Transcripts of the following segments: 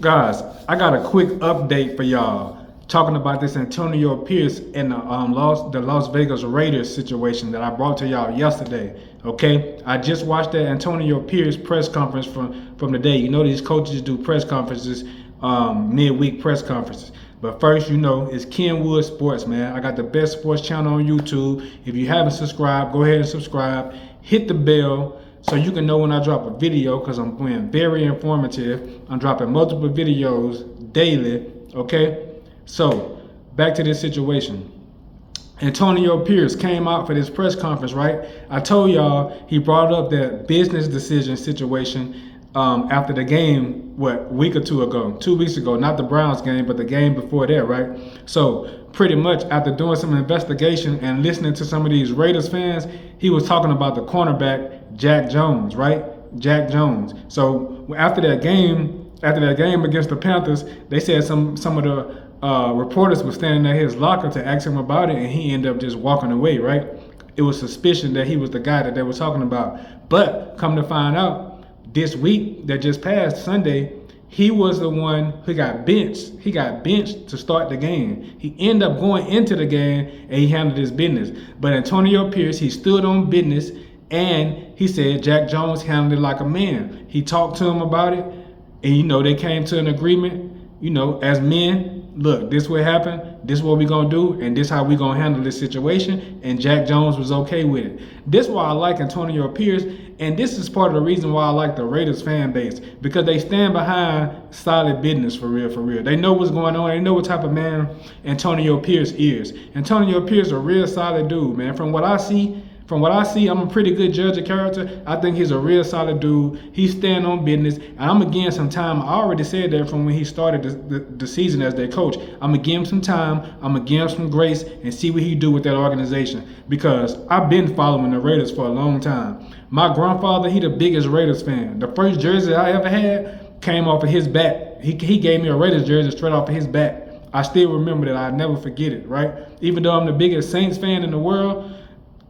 Guys, I got a quick update for y'all talking about this Antonio Pierce and the Las Vegas Raiders situation that I brought to y'all yesterday. Okay, I just watched that Antonio Pierce press conference from the day. You know these coaches do press conferences, midweek press conferences. But first, it's Kenwood Sports, man. I got the best sports channel on YouTube. If you haven't subscribed, go ahead and subscribe. Hit the bell so you can know when I drop a video, because I'm being very informative. I'm dropping multiple videos daily, okay? So, back to this situation. Antonio Pierce came out for this press conference, right? I told y'all he brought up that business decision situation after the game, a week or 2 weeks ago, not the Browns game, but the game before that, right? So pretty much after doing some investigation and listening to some of these Raiders fans, he was talking about the cornerback, Jack Jones, right? Jack Jones. So after that game against the Panthers, they said some of the reporters were standing at his locker to ask him about it, and he ended up just walking away, right? It was suspicion that he was the guy that they were talking about. But come to find out, this week that just passed, Sunday, he was the one who got benched. He got benched to start the game. He ended up going into the game and he handled his business. But Antonio Pierce, he stood on business and he said Jack Jones handled it like a man. He talked to him about it and, they came to an agreement, as men. Look, this what happened, this what we gonna do, and this how we gonna handle this situation, and Jack Jones was okay with it. This is why I like Antonio Pierce, and this is part of the reason why I like the Raiders fan base, because they stand behind solid business for real, for real. They know what's going on, they know what type of man Antonio Pierce is. Antonio Pierce is a real solid dude, man. From what I see, I'm a pretty good judge of character. I think he's a real solid dude. He's staying on business, and I'm gonna give him some time. I already said that from when he started the season as their coach. I'm gonna give him some time. I'm gonna give him some grace and see what he do with that organization, because I've been following the Raiders for a long time. My grandfather, he the biggest Raiders fan. The first jersey I ever had came off of his back. He gave me a Raiders jersey straight off of his back. I still remember that. I'll never forget it, right? Even though I'm the biggest Saints fan in the world,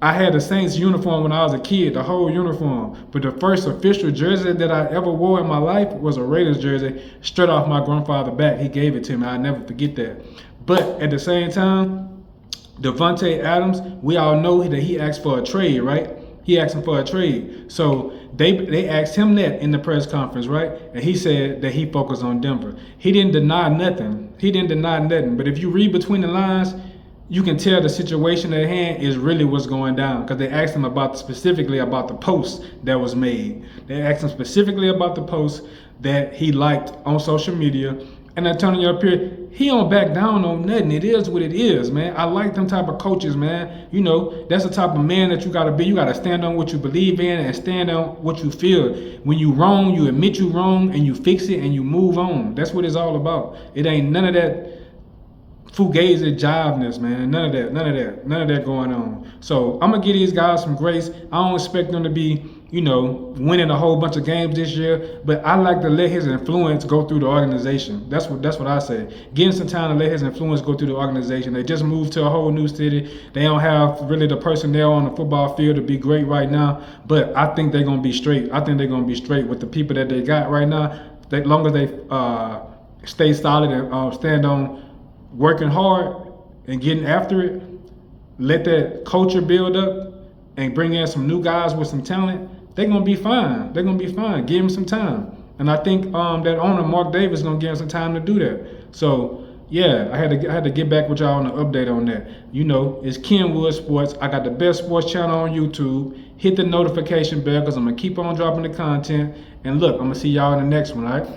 I had the Saints uniform when I was a kid, the whole uniform. But the first official jersey that I ever wore in my life was a Raiders jersey, straight off my grandfather's back. He gave it to me. I'll never forget that. But at the same time, Davante Adams, we all know that he asked for a trade, right? He asked him for a trade. So they asked him that in the press conference, right? And he said that he focused on Denver. He didn't deny nothing. But if you read between the lines, you can tell the situation at hand is really what's going down, because they asked him specifically about the post that was made. They asked him specifically about the post that he liked on social media. And Antonio Pierce, he don't back down on nothing. It is what it is, man. I like them type of coaches, man. That's the type of man that you gotta be. You gotta stand on what you believe in and stand on what you feel. When you wrong, you admit you wrong and you fix it and you move on. That's what it's all about. It ain't none of that fugazi jiveness, man. None of that going on. So I'm gonna give these guys some grace. I don't expect them to be, winning a whole bunch of games this year, but I like to let his influence go through the organization. That's what I say. Give him some time to let his influence go through the organization. They just moved to a whole new city. They don't have really the personnel on the football field to be great right now, but I think they're gonna be straight. I think they're gonna be straight with the people that they got right now. As long as they stay solid and stand on working hard and getting after it, let that culture build up and bring in some new guys with some talent, they're going to be fine. Give them some time. And I think that owner, Mark Davis, is going to give them some time to do that. So, yeah, I had to get back with y'all on the update on that. It's Kenwood Sports. I got the best sports channel on YouTube. Hit the notification bell, because I'm going to keep on dropping the content. And look, I'm going to see y'all in the next one, all right?